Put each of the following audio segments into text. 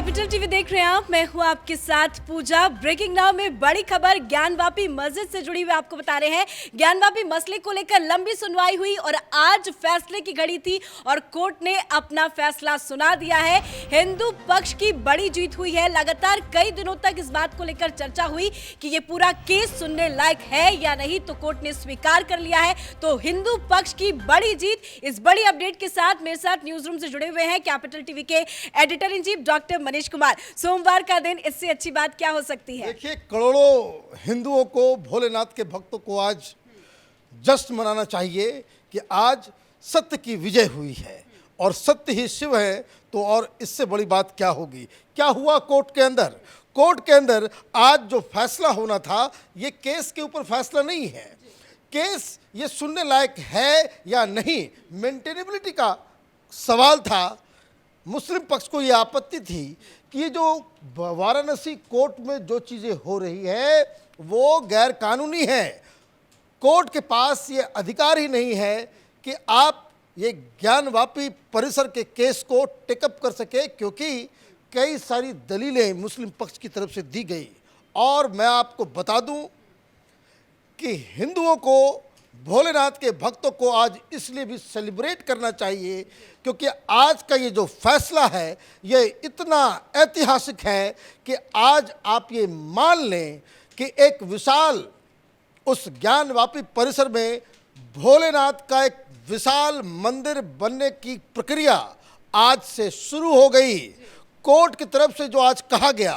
Capital TV देख रहे हैं आप। मैं हूं आपके साथ पूजा। ब्रेकिंग नाउ में बड़ी खबर ज्ञानवापी मस्जिद से जुड़ी हुई आपको बता रहे हैं। ज्ञानवापी मसले को लेकर लंबी सुनवाई हुई और आज फैसले की घड़ी थी और कोर्ट ने अपना फैसला सुना दिया है। हिंदू पक्ष की बड़ी जीत हुई है। लगातार कई दिनों तक इस बात को लेकर चर्चा हुई कि ये पूरा केस सुनने लायक है या नहीं, तो कोर्ट ने स्वीकार कर लिया है। तो हिंदू पक्ष की बड़ी जीत। इस बड़ी अपडेट के साथ मेरे साथ न्यूज रूम से जुड़े हुए हैं कैपिटल टीवी के editor in chief doctor Manish Kumar. सोमवार का दिन, इससे अच्छी बात क्या हो सकती है? देखिए, करोड़ों हिंदुओं को, भोलेनाथ के भक्तों को आज जश्न मनाना चाहिए कि आज सत्य की विजय हुई है और सत्य ही शिव है। तो और इससे बड़ी बात क्या होगी? क्या हुआ कोर्ट के अंदर? कोर्ट के अंदर आज जो फैसला होना था, ये केस के ऊपर फैसला नहीं है। केस ये सुनने लायक है या नहीं, मेंटेनेबिलिटी का सवाल था। मुस्लिम पक्ष को ये आपत्ति थी कि ये जो वाराणसी कोर्ट में जो चीज़ें हो रही है वो गैर कानूनी है। कोर्ट के पास ये अधिकार ही नहीं है कि आप ये ज्ञानवापी परिसर के केस को टेकअप कर सके, क्योंकि कई सारी दलीलें मुस्लिम पक्ष की तरफ से दी गई। और मैं आपको बता दूं कि हिंदुओं को, भोलेनाथ के भक्तों को आज इसलिए भी सेलिब्रेट करना चाहिए क्योंकि आज का ये जो फैसला है ये इतना ऐतिहासिक है कि आज आप ये मान लें कि एक विशाल उस ज्ञानवापी परिसर में भोलेनाथ का एक विशाल मंदिर बनने की प्रक्रिया आज से शुरू हो गई। कोर्ट की तरफ से जो आज कहा गया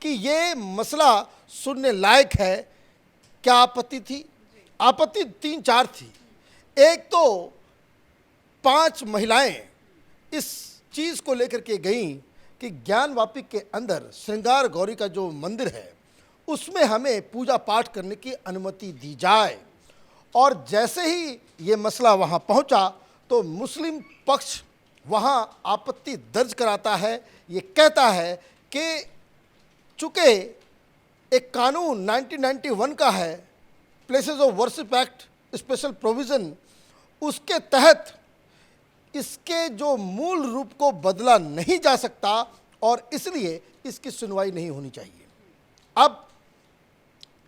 कि ये मसला सुनने लायक है, क्या आपत्ति थी? आपत्ति 3-4 थी। एक तो 5 महिलाएं इस चीज़ को लेकर के गईं कि ज्ञानवापी के अंदर श्रृंगार गौरी का जो मंदिर है उसमें हमें पूजा पाठ करने की अनुमति दी जाए। और जैसे ही ये मसला वहाँ पहुँचा तो मुस्लिम पक्ष वहाँ आपत्ति दर्ज कराता है। ये कहता है कि चूँकि एक कानून 1991 का है, places of worship act special provision, उसके तहत इसके जो मूल रूप को बदला नहीं जा सकता और इसलिए इसकी सुनवाई नहीं होनी चाहिए। अब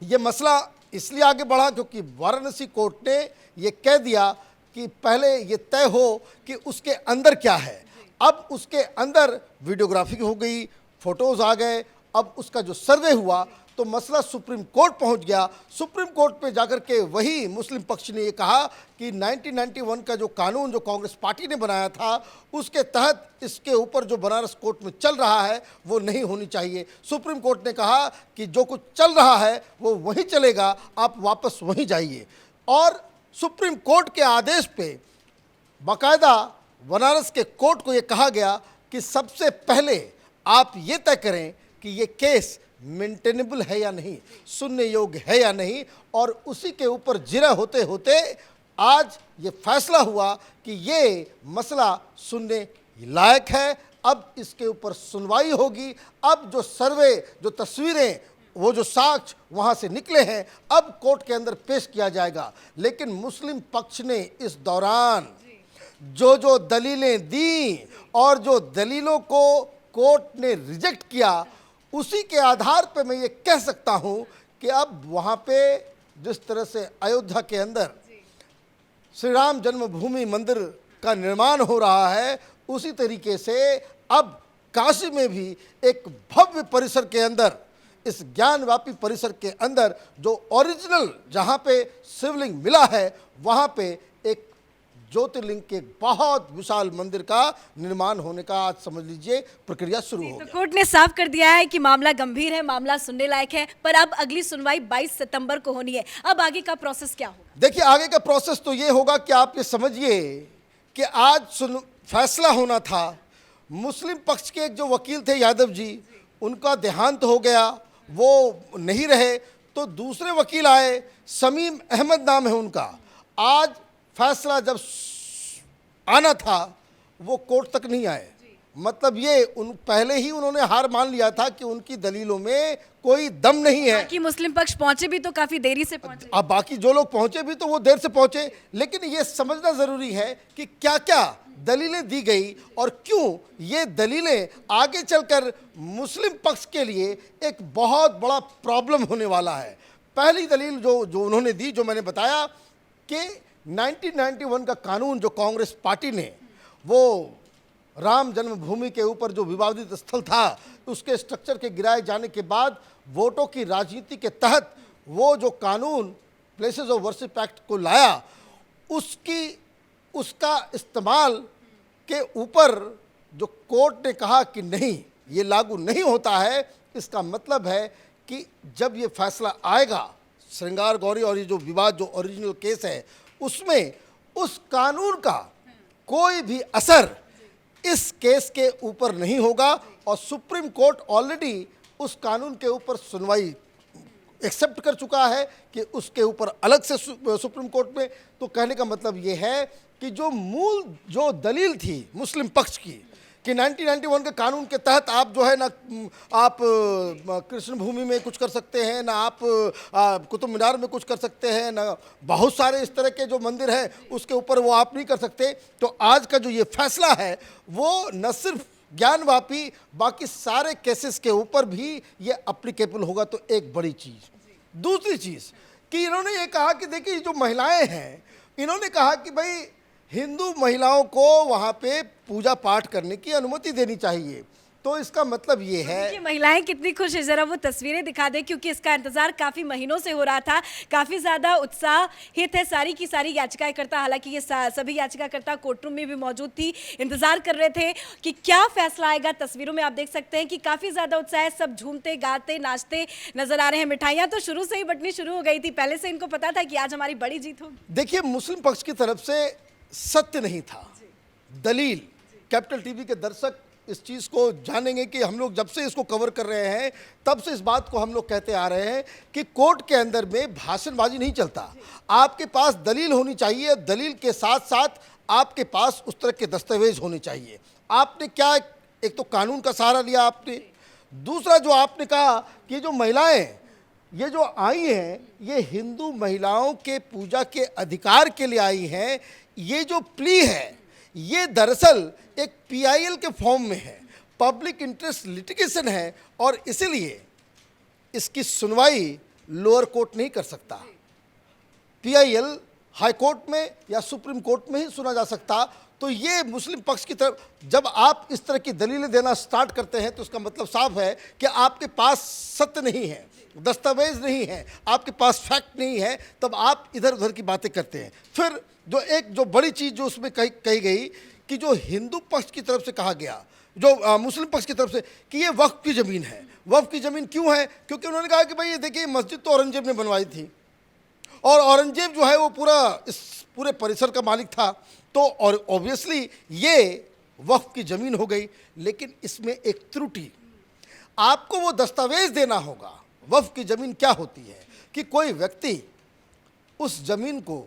ये मसला इसलिए आगे बढ़ा क्योंकि वाराणसी कोर्ट ने ये कह दिया कि पहले ये तय हो कि उसके अंदर क्या है। अब उसके अंदर वीडियोग्राफी हो गई, फोटोज़ आ गए। अब उसका जो सर्वे हुआ तो मसला सुप्रीम कोर्ट पहुंच गया। सुप्रीम कोर्ट पे जाकर के वही मुस्लिम पक्ष ने ये कहा कि 1991 का जो कानून जो कांग्रेस पार्टी ने बनाया था उसके तहत इसके ऊपर जो बनारस कोर्ट में चल रहा है वो नहीं होनी चाहिए। सुप्रीम कोर्ट ने कहा कि जो कुछ चल रहा है वो वहीं चलेगा, आप वापस वहीं जाइए। और सुप्रीम कोर्ट के आदेश पे बाकायदा बनारस के कोर्ट को ये कहा गया कि सबसे पहले आप ये तय करें कि ये केस मेंटेनेबल है या नहीं, सुनने योग्य है या नहीं। और उसी के ऊपर जिरह होते होते आज ये फैसला हुआ कि ये मसला सुनने लायक है। अब इसके ऊपर सुनवाई होगी। अब जो सर्वे, जो तस्वीरें, वो जो साक्ष्य वहाँ से निकले हैं अब कोर्ट के अंदर पेश किया जाएगा। लेकिन मुस्लिम पक्ष ने इस दौरान जो जो दलीलें दी और जो दलीलों को कोर्ट ने रिजेक्ट किया, उसी के आधार पे मैं ये कह सकता हूँ कि अब वहाँ पे जिस तरह से अयोध्या के अंदर श्री राम जन्मभूमि मंदिर का निर्माण हो रहा है, उसी तरीके से अब काशी में भी एक भव्य परिसर के अंदर, इस ज्ञानवापी परिसर के अंदर जो ओरिजिनल जहाँ पे शिवलिंग मिला है वहाँ पे एक ज्योतिर्लिंग के बहुत विशाल मंदिर का निर्माण होने का आज समझ लीजिए प्रक्रिया शुरू हो गई। तो कोर्ट ने साफ कर दिया है कि मामला गंभीर है, मामला सुनने लायक है, पर अब अगली सुनवाई 22 सितंबर को होनी है। अब आगे का प्रोसेस क्या होगा? देखिए, आगे का प्रोसेस तो ये होगा कि आप ये समझिए कि आज फैसला होना था। मुस्लिम पक्ष के एक जो वकील थे यादव जी, उनका देहांत हो गया, वो नहीं रहे, तो दूसरे वकील आए, शमीम अहमद नाम है उनका। आज फैसला जब आना था वो कोर्ट तक नहीं आए। मतलब ये पहले ही उन्होंने हार मान लिया था कि उनकी दलीलों में कोई दम नहीं है। बाकी मुस्लिम पक्ष पहुंचे भी तो काफी देरी से पहुंचे। अब बाकी जो लोग पहुंचे भी तो वो देर से पहुंचे। लेकिन ये समझना जरूरी है कि क्या क्या दलीलें दी गई और क्यों ये दलीलें आगे चलकर मुस्लिम पक्ष के लिए एक बहुत बड़ा प्रॉब्लम होने वाला है। पहली दलील जो उन्होंने दी, जो मैंने बताया कि 1991 का कानून जो कांग्रेस पार्टी ने, वो राम जन्मभूमि के ऊपर जो विवादित स्थल था उसके स्ट्रक्चर के गिराए जाने के बाद वोटों की राजनीति के तहत वो जो कानून प्लेसेस ऑफ वर्शिप एक्ट को लाया, उसका इस्तेमाल के ऊपर जो कोर्ट ने कहा कि नहीं, ये लागू नहीं होता है। इसका मतलब है कि जब ये फैसला आएगा श्रृंगार गौरी और ये जो विवाद जो ओरिजिनल केस है उसमें, उस कानून का कोई भी असर इस केस के ऊपर नहीं होगा और सुप्रीम कोर्ट ऑलरेडी उस कानून के ऊपर सुनवाई एक्सेप्ट कर चुका है कि उसके ऊपर अलग से सुप्रीम कोर्ट में। तो कहने का मतलब ये है कि जो दलील थी मुस्लिम पक्ष की कि 1991 के कानून के तहत आप जो है ना, आप कृष्ण भूमि में कुछ कर सकते हैं, ना आप कुतुब मीनार में कुछ कर सकते हैं, ना बहुत सारे इस तरह के जो मंदिर हैं उसके ऊपर वो आप नहीं कर सकते। तो आज का जो ये फैसला है वो न सिर्फ ज्ञानवापी, बाकी सारे केसेस के ऊपर भी ये अप्लीकेबल होगा। तो एक बड़ी चीज़। दूसरी चीज़ कि इन्होंने ये कहा कि देखिए जो महिलाएं हैं, इन्होंने कहा कि भाई हिंदू महिलाओं को वहाँ पे पूजा पाठ करने की अनुमति देनी चाहिए। तो इसका मतलब ये है कि महिलाएं कितनी खुश है, जरा वो तस्वीरें दिखा दें, क्योंकि इसका इंतजार काफी महीनों से हो रहा था। काफी ज्यादा उत्साहित है सारी की सारी याचिकाकर्ता। हालांकि ये सभी याचिकाकर्ता कोर्ट रूम में भी मौजूद थी, इंतजार कर रहे थे कि क्या फैसला आएगा। तस्वीरों में आप देख सकते हैं कि काफी ज्यादा उत्साह है, सब झूमते गाते नाचते नजर आ रहे हैं। मिठाइयां तो शुरू से ही बंटनी शुरू हो गई थी, पहले से इनको पता था कि आज हमारी बड़ी जीत होगी। देखिए, मुस्लिम पक्ष की तरफ से सत्य नहीं था, दलील। कैपिटल टीवी के दर्शक इस चीज़ को जानेंगे कि हम लोग जब से इसको कवर कर रहे हैं तब से इस बात को हम लोग कहते आ रहे हैं कि कोर्ट के अंदर में भाषणबाजी नहीं चलता। आपके पास दलील होनी चाहिए, दलील के साथ साथ आपके पास उस तरह के दस्तावेज होने चाहिए। आपने क्या, एक तो कानून का सहारा लिया आपने, दूसरा जो आपने कहा कि जो महिलाएं ये जो आई हैं ये हिंदू महिलाओं के पूजा के अधिकार के लिए आई हैं। ये जो प्ली है ये दरअसल एक पीआईएल के फॉर्म में है, पब्लिक इंटरेस्ट लिटिगेशन है, और इसीलिए इसकी सुनवाई लोअर कोर्ट नहीं कर सकता। पीआईएल हाई कोर्ट में या सुप्रीम कोर्ट में ही सुना जा सकता। तो ये मुस्लिम पक्ष की तरफ जब आप इस तरह की दलीलें देना स्टार्ट करते हैं तो उसका मतलब साफ है कि आपके पास सत्य नहीं है, दस्तावेज नहीं है, आपके पास फैक्ट नहीं है, तब आप इधर उधर की बातें करते हैं। फिर जो बड़ी चीज़ जो उसमें कही गई कि जो हिंदू पक्ष की तरफ से कहा गया, जो मुस्लिम पक्ष की तरफ से, कि ये वक्फ की ज़मीन है। वक्फ की ज़मीन क्यों है? क्योंकि उन्होंने कहा कि भाई ये देखिए मस्जिद तो औरंगजेब ने बनवाई थी और औरंगजेब जो है वो इस पूरे परिसर का मालिक था, तो और ऑब्वियसली ये वक्फ की ज़मीन हो गई। लेकिन इसमें एक त्रुटि, आपको वो दस्तावेज देना होगा वक्फ की ज़मीन क्या होती है, कि कोई व्यक्ति उस ज़मीन को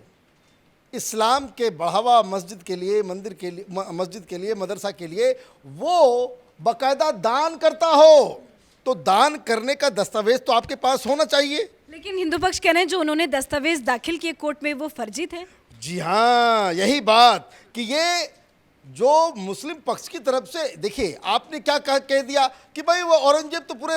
इस्लाम के बढ़ावा, मस्जिद के लिए, मंदिर के लिए, मस्जिद के लिए, मदरसा के लिए वो बाकायदा दान करता हो। तो दान करने का दस्तावेज तो आपके पास होना चाहिए। लेकिन हिंदू पक्ष कह रहे हैं जो उन्होंने दस्तावेज दाखिल किए कोर्ट में वो फर्जी थे। जी हाँ, यही बात कि ये जो मुस्लिम पक्ष की तरफ से, देखिए आपने क्या कह दिया कि भाई वो औरंगजेब तो पूरे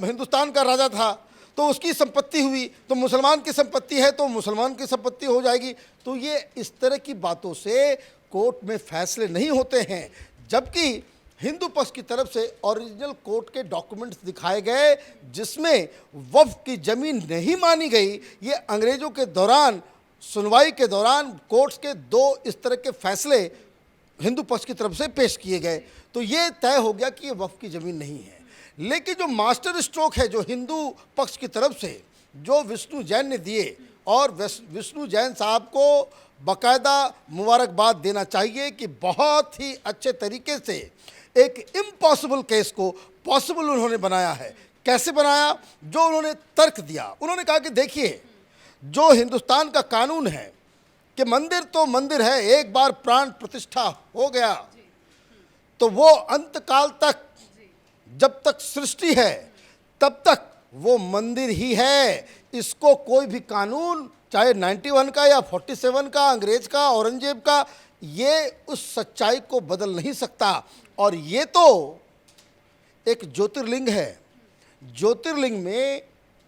हिंदुस्तान का राजा था, तो उसकी संपत्ति हुई, तो मुसलमान की संपत्ति है तो मुसलमान की संपत्ति हो जाएगी। तो ये इस तरह की बातों से कोर्ट में फैसले नहीं होते हैं। जबकि हिंदू पक्ष की तरफ से ओरिजिनल कोर्ट के डॉक्यूमेंट्स दिखाए गए जिसमें वक्फ की ज़मीन नहीं मानी गई। ये अंग्रेज़ों के दौरान, सुनवाई के दौरान कोर्ट्स के 2 इस तरह के फैसले हिंदू पक्ष की तरफ से पेश किए गए। तो ये तय हो गया कि ये वक्फ की ज़मीन नहीं है। लेकिन जो मास्टर स्ट्रोक है जो हिंदू पक्ष की तरफ से जो विष्णु जैन ने दिए, और विष्णु जैन साहब को बाकायदा मुबारकबाद देना चाहिए कि बहुत ही अच्छे तरीके से एक इम्पॉसिबल केस को पॉसिबल उन्होंने बनाया है। कैसे बनाया? जो उन्होंने तर्क दिया, उन्होंने कहा कि देखिए जो हिंदुस्तान का कानून है कि मंदिर तो मंदिर है, एक बार प्राण प्रतिष्ठा हो गया तो वो अंत काल तक, जब तक सृष्टि है तब तक वो मंदिर ही है। इसको कोई भी कानून, चाहे 91 का या 47 का, अंग्रेज का, औरंगजेब का, ये उस सच्चाई को बदल नहीं सकता। और ये तो एक ज्योतिर्लिंग है, ज्योतिर्लिंग में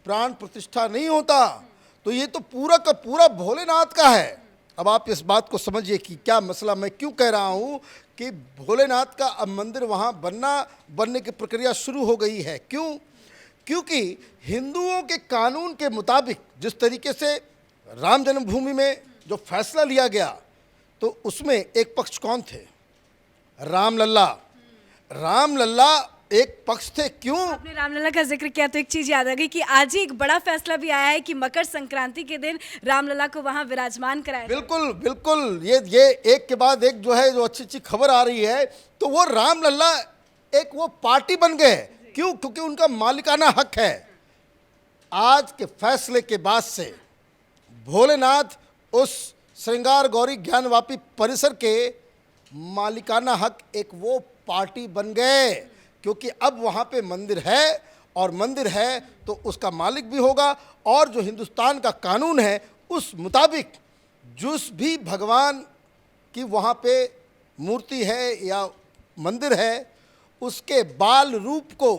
प्राण प्रतिष्ठा नहीं होता, तो ये तो पूरा का पूरा भोलेनाथ का है। अब आप इस बात को समझिए कि क्या मसला, मैं क्यों कह रहा हूँ कि भोलेनाथ का अब मंदिर वहाँ बनने की प्रक्रिया शुरू हो गई है। क्यों? क्योंकि हिंदुओं के कानून के मुताबिक जिस तरीके से राम जन्मभूमि में जो फैसला लिया गया, तो उसमें एक पक्ष कौन थे? रामलल्ला। रामलल्ला एक पक्ष थे। क्यों? आपने रामलला का जिक्र किया तो एक चीज याद आ गई कि आज ही एक बड़ा फैसला भी आया है कि मकर संक्रांति के दिन रामलला को वहां विराजमान कराया। बिल्कुल बिल्कुल, ये एक के बाद एक जो है, जो अच्छी अच्छी खबर आ रही है, तो वो रामलला एक वो पार्टी बन गए। क्यों? क्योंकि उनका मालिकाना हक है। आज के फैसले के बाद से भोलेनाथ उस श्रृंगार गौरी ज्ञानवापी परिसर के मालिकाना हक एक वो पार्टी बन गए, क्योंकि अब वहाँ पे मंदिर है, और मंदिर है तो उसका मालिक भी होगा। और जो हिंदुस्तान का कानून है उस मुताबिक जिस भी भगवान की वहाँ पे मूर्ति है या मंदिर है, उसके बाल रूप को,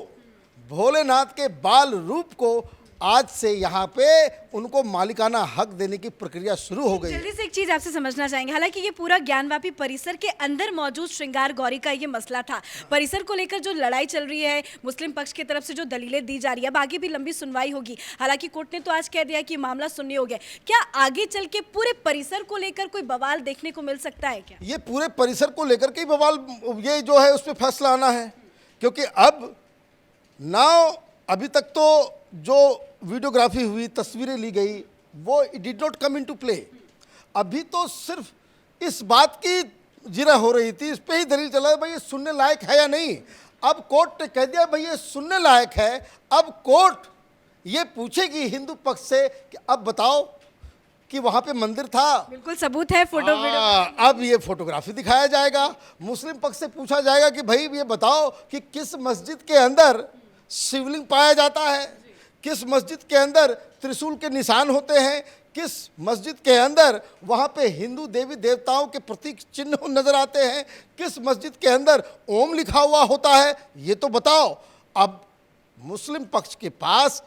भोलेनाथ के बाल रूप को आज से यहाँ पे उनको मालिकाना हक देने की प्रक्रिया शुरू हो गई है। जल्दी से एक चीज आपसे समझना चाहेंगे, हालांकि ये पूरा ज्ञानवापी परिसर के अंदर मौजूद श्रृंगार गौरी का ये मसला था। परिसर को लेकर जो लड़ाई चल रही है, मुस्लिम पक्ष की तरफ से जो दलीलें दी जा रही है, अब आगे भी लंबी सुनवाई होगी। हालांकि कोर्ट ने तो आज कह दिया कि मामला सुनने हो गया। क्या आगे चल के पूरे परिसर को लेकर कोई बवाल देखने को मिल सकता है क्या? ये पूरे परिसर को लेकर के ही बवाल, ये जो है उस पर फैसला आना है। क्योंकि अब ना, अभी तक तो जो वीडियोग्राफी हुई, तस्वीरें ली गई, वो it did not come into play. अभी तो सिर्फ इस बात की जिरा हो रही थी, इस पे ही दलील चला है भाई ये सुनने लायक है या नहीं। अब कोर्ट ने कह दिया भाई ये सुनने लायक है। अब कोर्ट ये पूछेगी हिंदू पक्ष से कि अब बताओ कि वहाँ पे मंदिर था, बिल्कुल सबूत है, फोटो वीडियो। अब ये फोटोग्राफी दिखाया जाएगा। मुस्लिम पक्ष से पूछा जाएगा कि भाई ये बताओ कि किस मस्जिद के अंदर शिवलिंग पाया जाता है, किस मस्जिद के अंदर त्रिशूल के निशान होते हैं, किस मस्जिद के अंदर वहाँ पे हिंदू देवी देवताओं के प्रतीक चिन्ह नजर आते हैं, किस मस्जिद के अंदर ओम लिखा हुआ होता है, ये तो बताओ। अब मुस्लिम पक्ष के पास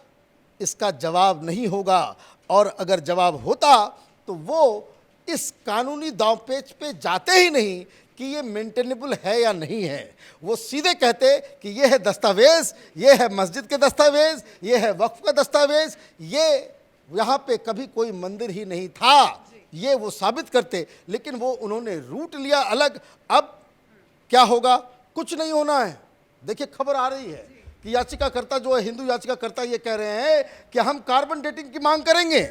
इसका जवाब नहीं होगा, और अगर जवाब होता तो वो इस कानूनी दांवपेच पे जाते ही नहीं कि ये मेंटेनेबल है या नहीं है। वो सीधे कहते कि ये है दस्तावेज, ये है मस्जिद के दस्तावेज, ये है वक्फ का दस्तावेज, ये यहाँ पे कभी कोई मंदिर ही नहीं था, ये वो साबित करते। लेकिन वो उन्होंने रूट लिया अलग। अब क्या होगा? कुछ नहीं होना है। देखिए खबर आ रही है कि याचिकाकर्ता जो है, हिंदू याचिकाकर्ता, ये कह रहे हैं कि हम कार्बन डेटिंग की मांग करेंगे।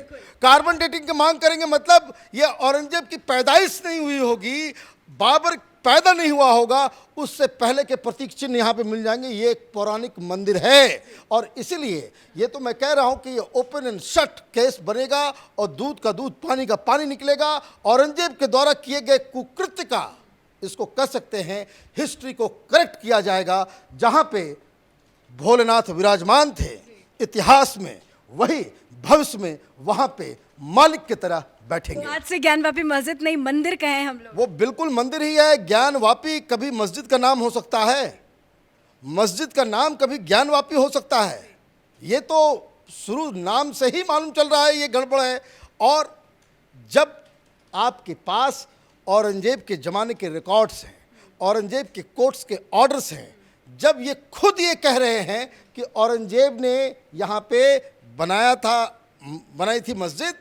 कार्बन डेटिंग की मांग करेंगे मतलब ये औरंगजेब की पैदाइश नहीं हुई होगी, बाबर पैदा नहीं हुआ होगा, उससे पहले के प्रतीक चिन्ह यहाँ पे मिल जाएंगे। ये एक पौराणिक मंदिर है, और इसीलिए ये तो मैं कह रहा हूँ कि ये ओपन एंड शट केस बनेगा, और दूध का दूध, पानी का पानी निकलेगा। औरंगजेब के द्वारा किए गए कुकृत्य का, इसको कह सकते हैं, हिस्ट्री को करेक्ट किया जाएगा। जहाँ पे भोलेनाथ विराजमान थे इतिहास में, वही भविष्य में वहाँ पे मालिक की तरह बैठेंगे। तो आज से ज्ञानवापी मस्जिद नहीं मंदिर कहें हम लोग। वो बिल्कुल मंदिर ही है। ज्ञानवापी कभी मस्जिद का नाम हो सकता है, मस्जिद का नाम कभी ज्ञानवापी हो सकता है? ये तो शुरू नाम से ही मालूम चल रहा है ये गड़बड़ है। और जब आपके पास औरंगजेब के ज़माने के रिकॉर्ड्स हैं, औरंगजेब के कोर्ट्स के ऑर्डर्स हैं, जब ये खुद ये कह रहे हैं कि औरंगजेब ने यहाँ पे बनाई थी मस्जिद,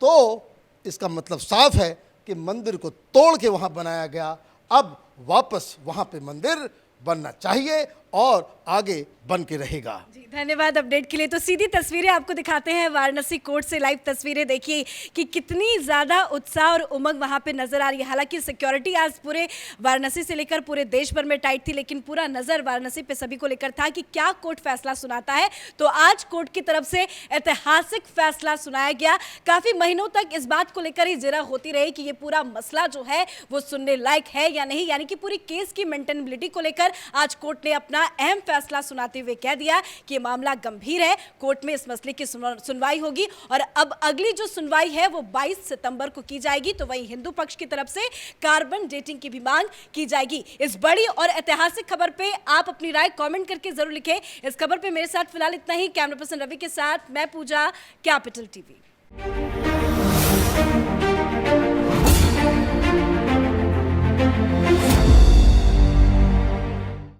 तो इसका मतलब साफ है कि मंदिर को तोड़ के वहाँ बनाया गया। अब वापस वहाँ पे मंदिर बनना चाहिए और आगे बन के रहेगा। जी धन्यवाद अपडेट के लिए। तो सीधी तस्वीरें आपको दिखाते हैं वाराणसी कोर्ट से, लाइव तस्वीरें देखिए कि कितनी ज़्यादा उत्साह और उमंग वहाँ पे नजर आ रही है। हालांकि सिक्योरिटी आज पूरे वाराणसी से लेकर पूरे देश भर में टाइट थी, लेकिन पूरा नज़र वाराणसी पे सभी को लेकर था कि क्या कोर्ट फैसला सुनाता है। तो आज कोर्ट की तरफ से ऐतिहासिक फैसला सुनाया गया। काफ़ी महीनों तक इस बात को लेकर ही जिरा होती रही कि ये पूरा मसला जो है वो सुनने लायक है या नहीं, यानी कि पूरी केस की मेंटेनेबिलिटी को लेकर आज कोर्ट ने अपना अहम फैसला सुनाते जाते हुए कह दिया कि ये मामला गंभीर है, कोर्ट में इस मसले की सुनवाई होगी और अब अगली जो सुनवाई है वो 22 सितंबर को की जाएगी। तो वहीं हिंदू पक्ष की तरफ से कार्बन डेटिंग की भी मांग की जाएगी। इस बड़ी और ऐतिहासिक खबर पे आप अपनी राय कमेंट करके जरूर लिखें। इस खबर पे मेरे साथ फिलहाल इतना ही। कैमरा पर्सन रवि के साथ मैं पूजा, कैपिटल टीवी।